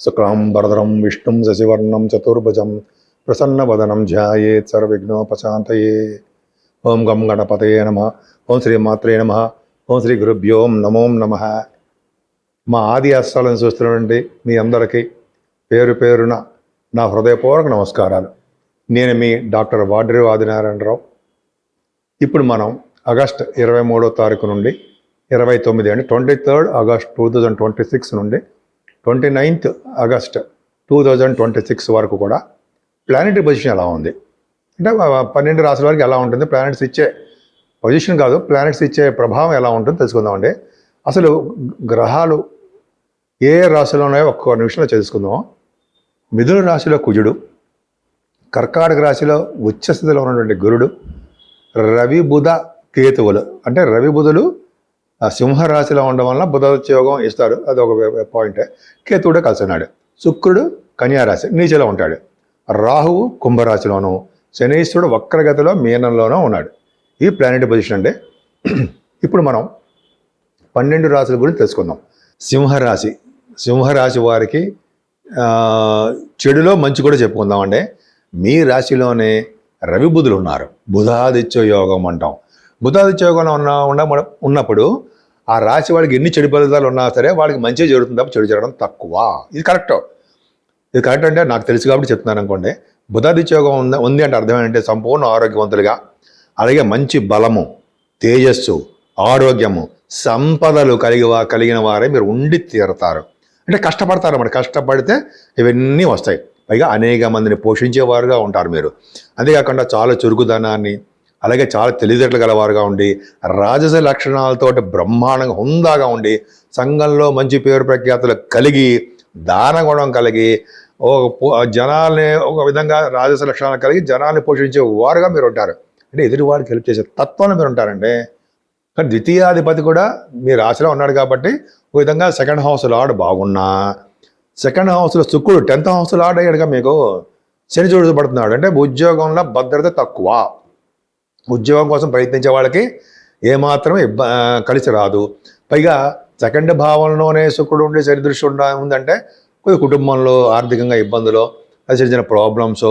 శుక్లాంబరధరం విష్ణుం శశివర్ణం చతుర్భుజం ప్రసన్నవదనం ధ్యాయేత్ సర్వవిఘ్నోపశాంతయే. ఓం గం గణపతయే నమః. ఓం శ్రీ మాత్రే నమః. ఓం శ్రీ గురుభ్యో నమో నమః. మా ఆది అస్సాలను చూస్తున్నటువంటి మీ అందరికీ పేరు పేరున నా హృదయపూర్వక నమస్కారాలు. నేను మీ డాక్టర్ వాడ్రి ఆదినారాయణరావు. ఇప్పుడు మనం ఆగస్ట్ 23వ తారీఖు నుండి 29 అంటే 23rd ఆగస్ట్ 2026 నుండి 29th ఆగస్ట్ 2026 వరకు కూడా ప్లానెటరీ పొజిషన్ ఎలా ఉంది అంటే 12 రాశుల వరకు ఎలా ఉంటుంది, ప్లానెట్స్ ఇచ్చే పొజిషన్ కాదు, ప్లానెట్స్ ఇచ్చే ప్రభావం ఎలా ఉంటుందో తెలుసుకుందామండి. అసలు గ్రహాలు ఏ రాశిలో ఉన్నాయో ఒక్క నిమిషంలో తెలుసుకుందాం. మిథున రాశిలో కుజుడు, కర్కాటక రాశిలో ఉచ్చస్థితిలో ఉన్నటువంటి గురుడు, రవి బుధ కేతువులు అంటే రవి బుధులు సింహరాశిలో ఉండడం వలన బుధోద్యోగం ఇస్తారు, అది ఒక పాయింటే. కేతువుడే కలిసి ఉన్నాడు. శుక్రుడు కన్యారాశి నీచలో ఉంటాడు. రాహువు కుంభరాశిలోను, శనీశ్వరుడు వక్రగతిలో మీనంలోనూ ఉన్నాడు. ఈ ప్లానెటరీ పొజిషన్ అంటే ఇప్పుడు మనం 12 రాశుల గురించి తెలుసుకుందాం. సింహరాశి వారికి చెడులో మంచి కూడా చెప్పుకుందామండి. మీ రాశిలోనే రవి బుధులు ఉన్నారు. బుధాదిత్య యోగం అంటాం. బుధాదిత్య యోగంలో ఉన్నప్పుడు ఆ రాశి వాడికి ఎన్ని చెడు ఫలితాలు ఉన్నా సరే వాడికి మంచిగా జరుగుతుంది తప్ప చెడు జరగడం తక్కువ. ఇది కరెక్ట్ అంటే నాకు తెలుసు కాబట్టి చెప్తున్నాను అనుకోండి. బుధాదిత్య యోగం ఉంది అంటే అర్థం ఏంటంటే సంపూర్ణ ఆరోగ్యవంతులుగా, అలాగే మంచి బలము, తేజస్సు, ఆరోగ్యము, సంపదలు కలిగిన వారే మీరు ఉండి తీరుతారు. అంటే కష్టపడతారు. మరి కష్టపడితే ఇవన్నీ వస్తాయి. పైగా అనేక మందిని పోషించేవారుగా ఉంటారు మీరు. అంతేకాకుండా చాలా చురుకుదనాన్ని, అలాగే చాలా తెలివితేటలు గలవారుగా ఉండి, రాజస లక్షణాలతోటి బ్రహ్మాండంగా హుందాగా ఉండి, సంఘంలో మంచి పేరు ప్రఖ్యాతులు కలిగి, దానగుణం కలిగి, జనాల్ని ఒక విధంగా రాజస లక్షణాలు కలిగి జనాల్ని పోషించే వారుగా మీరు ఉంటారు. అంటే ఎదుటివాడికి హెల్ప్ చేసే తత్వంలో మీరు ఉంటారండి. కానీ ద్వితీయాధిపతి కూడా మీ రాశిలో ఉన్నాడు కాబట్టి ఒక విధంగా సెకండ్ హౌస్ లార్డ్ బాగున్నా, సెకండ్ హౌస్లో శుక్రుడు 10th హౌస్ లార్డ్ అయ్యాడుగా మీకు. శని చూడబడుతున్నాడు అంటే ఉద్యోగంలో భద్రత తక్కువ. ఉద్యోగం కోసం ప్రయత్నించే వాళ్ళకి ఏమాత్రం కలిసి రాదు. పైగా సెకండ్ భావంలోనే శుక్రుడు ఉండి శని దృష్టి ఉందంటే కొద్ది కుటుంబంలో ఆర్థికంగా ఇబ్బందులు, అది చిన్న చిన్న ప్రాబ్లమ్స్,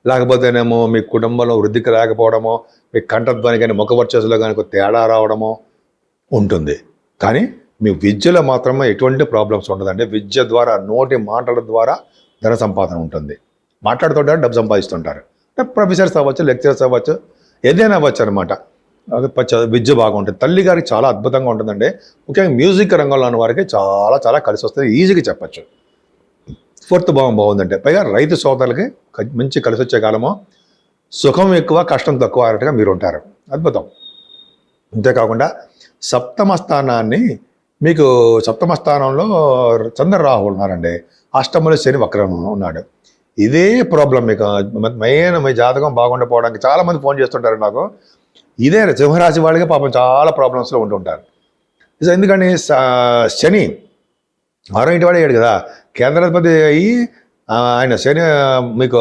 లేకపోతేనేమో మీ కుటుంబంలో వృద్ధికి లేకపోవడమో, మీ కంఠధ్వని కానీ ముఖవర్చస్సులో కానీ తేడా రావడమో ఉంటుంది. కానీ మీ విద్యలో మాత్రమే ఎటువంటి ప్రాబ్లమ్స్ ఉండదండి. విద్య ద్వారా, నోటి మాటల ద్వారా ధన సంపాదన ఉంటుంది. మాట్లాడుతుంటారు, డబ్బు సంపాదిస్తుంటారు. ప్రొఫెసర్స్ అవ్వచ్చు, లెక్చరర్స్ అవ్వచ్చు, ఏదైనా అవ్వచ్చు అనమాట. విద్య బాగుంటుంది. తల్లి గారికి చాలా అద్భుతంగా ఉంటుందండి. ముఖ్యంగా మ్యూజిక్ రంగంలో ఉన్న వారికి చాలా చాలా కలిసి వస్తుంది, ఈజీగా చెప్పచ్చు. 4th భావం బాగుందంటే పైగా రైతు సోదరులకి మంచి కలిసి వచ్చే కాలము. సుఖం ఎక్కువ, కష్టం తక్కువ అన్నట్టుగా మీరు ఉంటారు. అద్భుతం. అంతేకాకుండా సప్తమ స్థానంలో చంద్రరాహు ఉన్నారండి. అష్టములు శని వక్రం ఉన్నాడు. ఇదే ప్రాబ్లం మీకు మెయిన్. మీ జాతకం బాగుండకపోవడానికి చాలామంది ఫోన్ చేస్తుంటారు నాకు. ఇదే సింహరాశి వాళ్ళకి పాపం చాలా ప్రాబ్లమ్స్లో ఉంటుంటారు. ఎందుకని శని 6వ ఇంటి వాడు అయ్యాడు కదా, కేంద్రాధిపతి అయ్యి ఆయన శని మీకు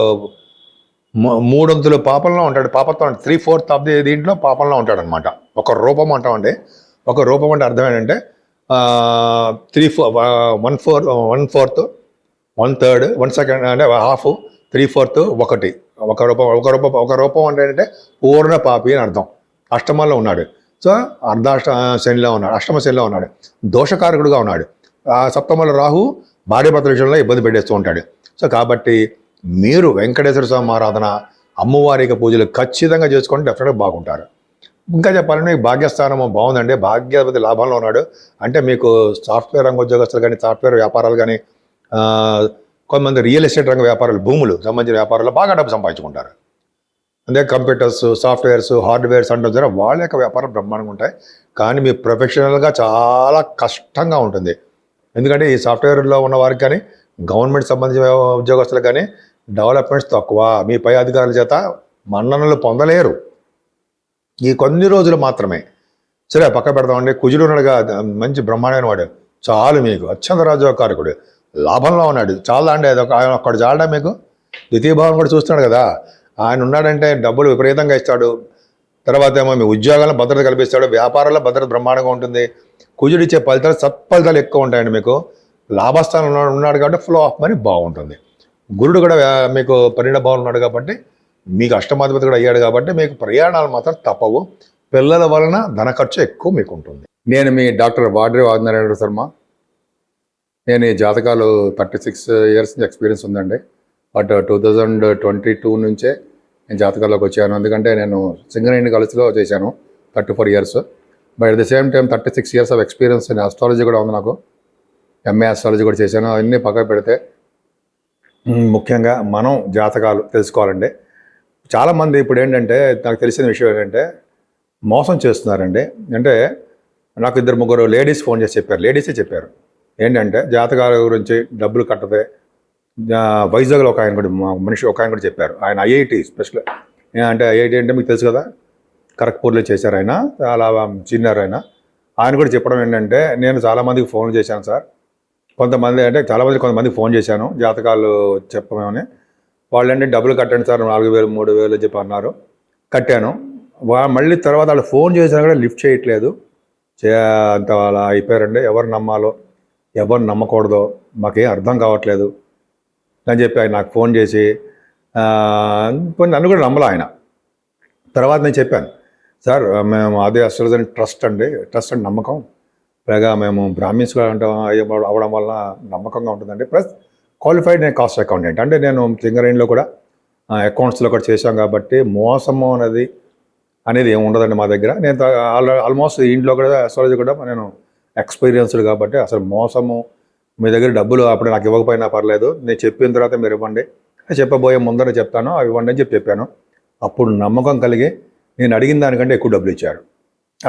3 వంతుల పాపంలో ఉంటాడు. పాపత్వం 3/4 ఆఫ్ దీంట్లో పాపంలో ఉంటాడు అనమాట. ఒక రూపం అంటామండి. ఒక రూపం అంటే అర్థం ఏంటంటే 1/4, 1/3, 1/2 అంటే హాఫ్, 3/4, 1. ఒక రూపం అంటే ఏంటంటే పూర్ణ పాపి అని అర్థం. అష్టమంలో ఉన్నాడు. సో శనిలో ఉన్నాడు, అష్టమ శనిలో ఉన్నాడు, దోషకారకుడుగా ఉన్నాడు. సప్తమంలో రాహు భార్యాభర్తల విషయంలో ఇబ్బంది పెట్టేస్తూ ఉంటాడు. సో కాబట్టి మీరు వెంకటేశ్వర స్వామి ఆరాధన, అమ్మవారికి పూజలు ఖచ్చితంగా చేసుకొని డెఫినెట్గా బాగుంటారు. ఇంకా చెప్పాలంటే మీకు భాగ్యస్థానం బాగుందండి. భాగ్యాధిపతి లాభంలో ఉన్నాడు. అంటే మీకు సాఫ్ట్వేర్ రంగ ఉద్యోగస్తులు కానీ, సాఫ్ట్వేర్ వ్యాపారాలు కానీ, కొంతమంది రియల్ ఎస్టేట్ రంగ వ్యాపారాలు, భూములు సంబంధించిన వ్యాపారాలు బాగా డబ్బు సంపాదించుకుంటారు. అంతే కంప్యూటర్స్, సాఫ్ట్వేర్స్, హార్డ్వేర్స్ అంటే సరే వాళ్ళ యొక్క వ్యాపారం బ్రహ్మాండంగా ఉంటాయి. కానీ మీ ప్రొఫెషనల్గా చాలా కష్టంగా ఉంటుంది. ఎందుకంటే ఈ సాఫ్ట్వేర్లో ఉన్న వారికి కానీ, గవర్నమెంట్ సంబంధించిన ఉద్యోగస్తులకు కానీ డెవలప్మెంట్స్ తక్కువ. మీ పై అధికారుల చేత మన్ననలు పొందలేరు ఈ కొన్ని రోజులు మాత్రమే. సరే పక్క పెడతామండి. కుజుడు ఉన్నాడుగా, మంచి బ్రహ్మాండమైన వాడు, చాలు మీకు. అత్యంత రాజోకారకుడు, లాభంలో ఉన్నాడు. చాలా అండి. ఆయన ఒక్కడు చాలడా మీకు. ద్వితీయ భావం కూడా చూస్తున్నాడు కదా, ఆయన ఉన్నాడంటే డబ్బులు విపరీతంగా ఇస్తాడు. తర్వాత ఏమో మీ ఉద్యోగాల్లో భద్రత కల్పిస్తాడు, వ్యాపారాల్లో భద్రత బ్రహ్మాండంగా ఉంటుంది. కుజుడు ఇచ్చే ఫలితాలు సత్ఫలితాలు ఎక్కువ ఉంటాయండి మీకు. లాభస్థానంలో ఉన్నాడు కాబట్టి ఫ్లో ఆఫ్ మనీ బాగుంటుంది. గురుడు కూడా మీకు 12వ భావంలో ఉన్నాడు కాబట్టి మీకు అష్టమాధిపతి కూడా అయ్యాడు కాబట్టి మీకు ప్రయాణాలు మాత్రం తప్పవు. పిల్లల వలన ధన ఖర్చు ఎక్కువ మీకు ఉంటుంది. నేను మీ డాక్టర్ వాడ్రే ఆదినారాయణ శర్మ. నేను ఈ జాతకాలు 36 ఇయర్స్ నుంచి ఎక్స్పీరియన్స్ ఉందండి. బట్ 2022 నుంచే నేను జాతకాల్లోకి వచ్చాను. ఎందుకంటే నేను సింగరేణి కాలేజ్లో చేశాను 34 years. But at the same time 36 years of experience in astrology కూడా ఉంది నాకు. ఎంఏ ఆస్ట్రాలజీ కూడా చేశాను. అవన్నీ పక్కకు పెడితే ముఖ్యంగా మనం జాతకాలు తెలుసుకోవాలండి. చాలామంది ఇప్పుడు ఏంటంటే నాకు తెలిసిన విషయం ఏంటంటే మోసం చేస్తున్నారండి. అంటే నాకు 2-3 లేడీస్ ఫోన్ చేసి చెప్పారు, లేడీసే చెప్పారు ఏంటంటే జాతకాల గురించి డబ్బులు కట్టదే. వైజాగ్లో ఒక ఆయన కూడా మనిషి ఒక ఆయన కూడా చెప్పారు. ఆయన ఐఐటి స్పెషల్ అంటే ఐఐటి అంటే మీకు తెలుసు కదా, ఖరగ్పూర్లో చేశారు ఆయన, చాలా సీనియర్ ఆయన. ఆయన కూడా చెప్పడం ఏంటంటే నేను చాలామందికి ఫోన్ చేశాను సార్, కొంతమందికి ఫోన్ చేశాను జాతకాలు చెప్పమని. వాళ్ళు ఏంటంటే డబ్బులు కట్టండి సార్ 4,000 3,000 చెప్పి అన్నారు. కట్టాను. మళ్ళీ తర్వాత వాళ్ళు ఫోన్ చేసినా కూడా లిఫ్ట్ చేయట్లేదు. అంత అలా అయిపోయారండి. ఎవరు నమ్మాలో ఎవరు నమ్మకూడదో మాకేం అర్థం కావట్లేదు అని చెప్పి ఆయన నాకు ఫోన్ చేసి నన్ను కూడా నమ్మలే ఆయన. తర్వాత నేను చెప్పాను, సార్ మేము అదే అస్ట్రాలజీ ట్రస్ట్ అండి నమ్మకం, పైగా మేము బ్రాహ్మిన్స్ కూడా అవ్వడం వల్ల నమ్మకంగా ఉంటుందండి. ప్లస్ క్వాలిఫైడ్ నేను కాస్ట్ అకౌంటెంట్, అంటే నేను సింగరేణిలో కూడా అకౌంట్స్లో కూడా చేశాం కాబట్టి మోసము అనేది ఏమి ఉండదండి మా దగ్గర. నేను ఆల్మోస్ట్ ఇంట్లో కూడా అస్ట్రాలజీ కూడా నేను ఎక్స్పీరియన్స్డ్ కాబట్టి అసలు మోసము మీ దగ్గర డబ్బులు అప్పుడు నాకు ఇవ్వకపోయినా పర్లేదు, నేను చెప్పిన తర్వాత మీరు ఇవ్వండి, చెప్పబోయే ముందర చెప్తాను అవి ఇవ్వండి అని చెప్పాను. అప్పుడు నమ్మకం కలిగి నేను అడిగిన దానికంటే ఎక్కువ డబ్బులు ఇచ్చారు.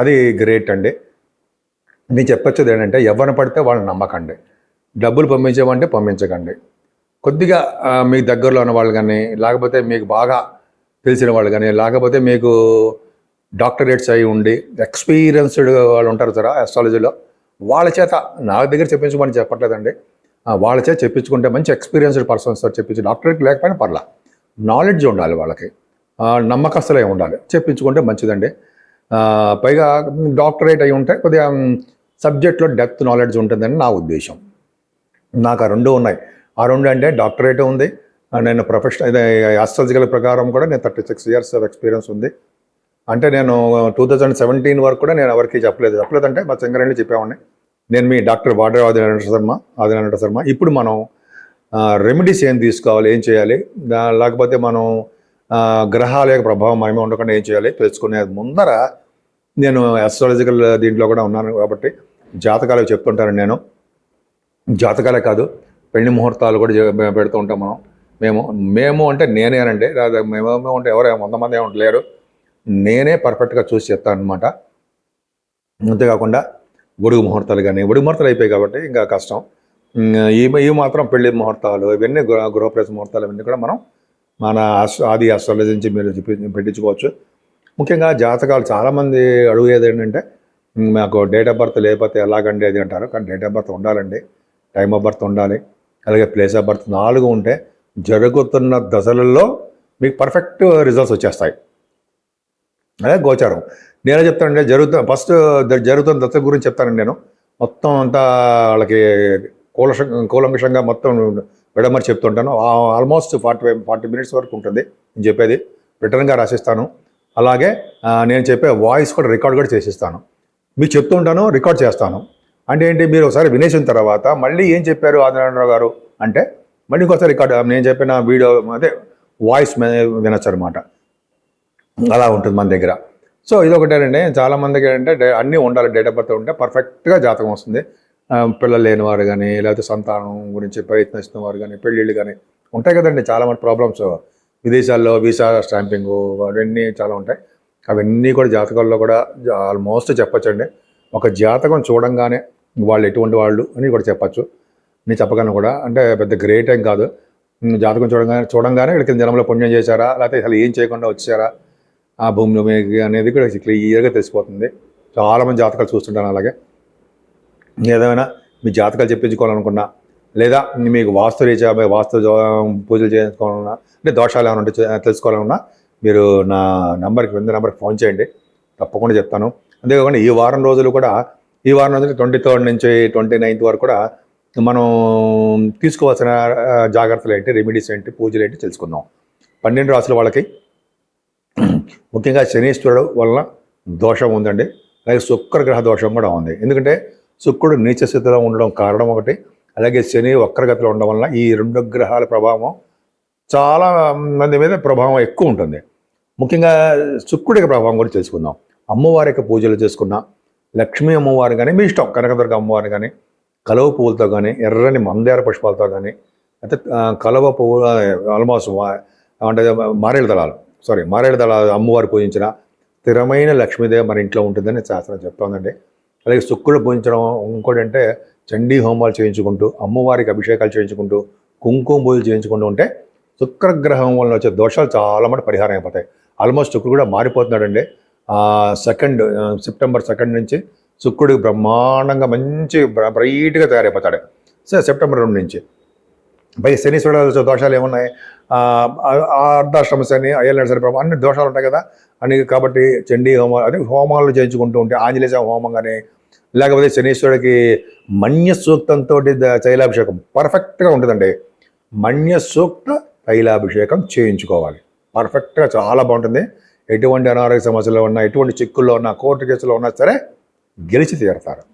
అది గ్రేట్ అండి. నేను చెప్పొచ్చేది ఏంటంటే ఎవరిని పడితే వాళ్ళని నమ్మకండి, డబ్బులు పంపించేవంటే పంపించకండి. కొద్దిగా మీ దగ్గరలో ఉన్న వాళ్ళు కానీ, లేకపోతే మీకు బాగా తెలిసిన వాళ్ళు కానీ, లేకపోతే మీకు డాక్టరేట్స్ అయి ఉండి ఎక్స్పీరియన్స్డ్ వాళ్ళు ఉంటారు సార్ అస్ట్రాలజీలో, వాళ్ళ చేత నా దగ్గర చెప్పించుకోమని చెప్పట్లేదండి, వాళ్ళ చేత చెప్పించుకుంటే మంచి ఎక్స్పీరియన్స్డ్ పర్సన్స్ సార్ చెప్పించి, డాక్టరేట్ లేకపోయినా పర్లా, నాలెడ్జ్ ఉండాలి వాళ్ళకి, నమ్మకస్తులే ఉండాలి, చెప్పించుకుంటే మంచిదండి. పైగా డాక్టరేట్ అయి ఉంటే కొద్దిగా సబ్జెక్ట్లో డెప్త్ నాలెడ్జ్ ఉంటుందని నా ఉద్దేశం. నాకు ఆ 2 ఉన్నాయి. ఆ 2 అంటే డాక్టరేట్ ఉంది, నేను ప్రొఫెషనల్ ఆస్ట్రాలజికల్ ప్రకారం కూడా నేను 36 ఇయర్స్ ఆఫ్ ఎక్స్పీరియన్స్ ఉంది. అంటే నేను 2017 వరకు కూడా నేను ఎవరికి చెప్పలేదంటే మా సింగరేణిలో చెప్పేవాడిని. నేను మీ డాక్టర్ వాడ్రే ఆదినారాయణ శర్మ. ఇప్పుడు మనం రెమెడీస్ ఏం తీసుకోవాలి, ఏం చేయాలి, లేకపోతే మనం గ్రహాల యొక్క ప్రభావం మనమే ఉండకుండా ఏం చేయాలి తెలుసుకునే ముందర నేను ఆస్ట్రాలజికల్ దీంట్లో కూడా ఉన్నాను కాబట్టి జాతకాలు చెప్తుంటాను. నేను జాతకాలే కాదు పెళ్లి ముహూర్తాలు కూడా పెడుతూ ఉంటాం మేము అంటే నేనేనండి, మేము అంటే ఎవరు 100 మంది ఏమంటే లేరు, నేనే పర్ఫెక్ట్గా చూసి చెప్తాను అనమాట. అంతేకాకుండా ఒడుగు ముహూర్తాలు అయిపోయాయి కాబట్టి ఇంకా కష్టం. ఈ మాత్రం పెళ్లి ముహూర్తాలు ఇవన్నీ గృహప్రవేశ ముహూర్తాలు ఇవన్నీ కూడా మనం మన ఆది ఆస్ట్రాలజీ నుంచి మీరు పెట్టించుకోవచ్చు. ముఖ్యంగా జాతకాలు చాలామంది అడుగుయేది ఏంటంటే మాకు డేట్ ఆఫ్ బర్త్ లేకపోతే ఎలాగండి అది అంటారు. కానీ డేట్ ఆఫ్ బర్త్ ఉండాలండి, టైమ్ ఆఫ్ బర్త్ ఉండాలి, అలాగే ప్లేస్ ఆఫ్ బర్త్ 4 ఉంటే జరుగుతున్న దశలలో మీకు పర్ఫెక్ట్ రిజల్ట్స్ వచ్చేస్తాయి. అదే గోచారం. నేనే చెప్తానంటే ఫస్ట్ జరుగుతున్న దశ గురించి చెప్తానండి. నేను మొత్తం అంతా వాళ్ళకి కూలంకషంగా మొత్తం విడమరి చెప్తుంటాను. ఆల్మోస్ట్ 40 మినిట్స్ వరకు ఉంటుంది నేను చెప్పేది, రిటర్న్గా రాసిస్తాను. అలాగే నేను చెప్పే వాయిస్ కూడా రికార్డ్ కూడా చేసిస్తాను. మీకు చెప్తూ ఉంటాను, రికార్డ్ చేస్తాను. అంటే ఏంటి, మీరు ఒకసారి వినేసిన తర్వాత మళ్ళీ ఏం చెప్పారు ఆదినారాయణరావు గారు అంటే మళ్ళీ ఇంకోసారి రికార్డ్ నేను చెప్పిన వీడియో అదే వాయిస్ వినొచ్చు అనమాట. అలా ఉంటుంది మన దగ్గర. సో ఇదొకటేనండి. చాలామందికి ఏంటంటే అన్నీ ఉండాలి, డేట్ ఆఫ్ బర్త్ ఉంటే పర్ఫెక్ట్గా జాతకం వస్తుంది. పిల్లలు లేని వారు కానీ, లేకపోతే సంతానం గురించి ప్రయత్నిస్తున్న వారు కానీ, పెళ్ళిళ్ళు కానీ ఉంటాయి కదండి. చాలా మంది ప్రాబ్లమ్స్ విదేశాల్లో వీసా స్టాంపింగ్ అవన్నీ చాలా ఉంటాయి. అవన్నీ కూడా జాతకాల్లో కూడా ఆల్మోస్ట్ చెప్పచ్చండి. ఒక జాతకం చూడంగానే వాళ్ళు ఎటువంటి వాళ్ళు అని కూడా చెప్పచ్చు. నేను చెప్పగలను కూడా, అంటే పెద్ద గ్రేట్ ఏం కాదు. జాతకం చూడంగానే వీళ్ళకి జనంలో పుణ్యం చేశారా, లేకపోతే అసలు ఏం చేయకుండా వచ్చారా ఆ భూమిలో మీకు అనేది కూడా క్లియర్గా తెలిసిపోతుంది. చాలామంది జాతకాలు చూస్తుంటాను. అలాగే ఏదైనా మీ జాతకాలు చెప్పించుకోవాలనుకున్నా, లేదా మీకు వాస్తు పూజలు చేసుకోవాలన్నా, అంటే దోషాలు ఏమైనా ఉంటే తెలుసుకోవాలన్నా మీరు నా నెంబర్కి ఫోన్ చేయండి, తప్పకుండా చెప్తాను. అంతేకాకుండా ఈ వారం రోజులు 23 నుంచి 29 వరకు కూడా మనం తీసుకోవాల్సిన జాగ్రత్తలు ఏంటి, రెమెడీస్ ఏంటి, పూజలు ఏంటి తెలుసుకుందాం. 12 రాసుల వాళ్ళకి ముఖ్యంగా శనీశ్వరుడు వలన దోషం ఉందండి. అలాగే శుక్రగ్రహ దోషం కూడా ఉంది. ఎందుకంటే శుక్రుడు నీచ స్థితిలో ఉండడం కారణం ఒకటి, అలాగే శని వక్రగతిలో ఉండడం వలన ఈ 2 గ్రహాల ప్రభావం చాలా మంది మీద ప్రభావం ఎక్కువ ఉంటుంది. ముఖ్యంగా శుక్రుడికి ప్రభావం కూడా తెలుసుకుందాం. అమ్మవారికి పూజలు చేసుకున్న లక్ష్మీ అమ్మవారు కానీ, మీ ఇష్టం కనకదుర్గ అమ్మవారు కానీ, కలువ పువ్వులతో కానీ, ఎర్రని మందార పుష్పాలతో కానీ, అయితే కలువ పువ్వు ఆల్మోస్ట్ అంటే మారేడు దళాలు అమ్మవారు పూజించిన స్థిరమైన లక్ష్మీదేవి మన ఇంట్లో ఉంటుందని శాస్త్రం చెప్తోందండి. అలాగే శుక్రుడు పూజించడం ఇంకోటి అంటే చండీ హోమాలు చేయించుకుంటూ, అమ్మవారికి అభిషేకాలు చేయించుకుంటూ, కుంకుమ పూజలు చేయించుకుంటూ ఉంటే శుక్రగ్రహం వల్ల వచ్చే దోషాలు చాలా మటు పరిహారం అయిపోతాయి. ఆల్మోస్ట్ శుక్రుడు కూడా మారిపోతున్నాడండి. సెప్టెంబర్ 2 నుంచి శుక్రుడికి బ్రహ్మాండంగా బ్రైట్గా తయారైపోతాడు. సెప్టెంబర్ 2 నుంచి పై శనీశ్వరుడు దోషాలు ఏమున్నాయి, అర్ధాశ్రమ శని, అయ్యల శని ప్రభావం, అన్ని దోషాలు ఉంటాయి కదా అని. కాబట్టి చండీ హోమాలు అదే హోమాలు చేయించుకుంటూ ఉంటే ఆంజనేయ హోమం కానీ, లేకపోతే శనీశ్వరుడికి మన్య సూక్తంతో తైలాభిషేకం పర్ఫెక్ట్గా ఉంటుందండి. మన్య సూక్త తైలాభిషేకం చేయించుకోవాలి. పర్ఫెక్ట్గా చాలా బాగుంటుంది. ఎటువంటి అనారోగ్య సమస్యలు ఉన్నా, ఎటువంటి చిక్కుల్లో ఉన్నా, కోర్టు కేసులో ఉన్నా సరే గెలిచి తీరుతారు.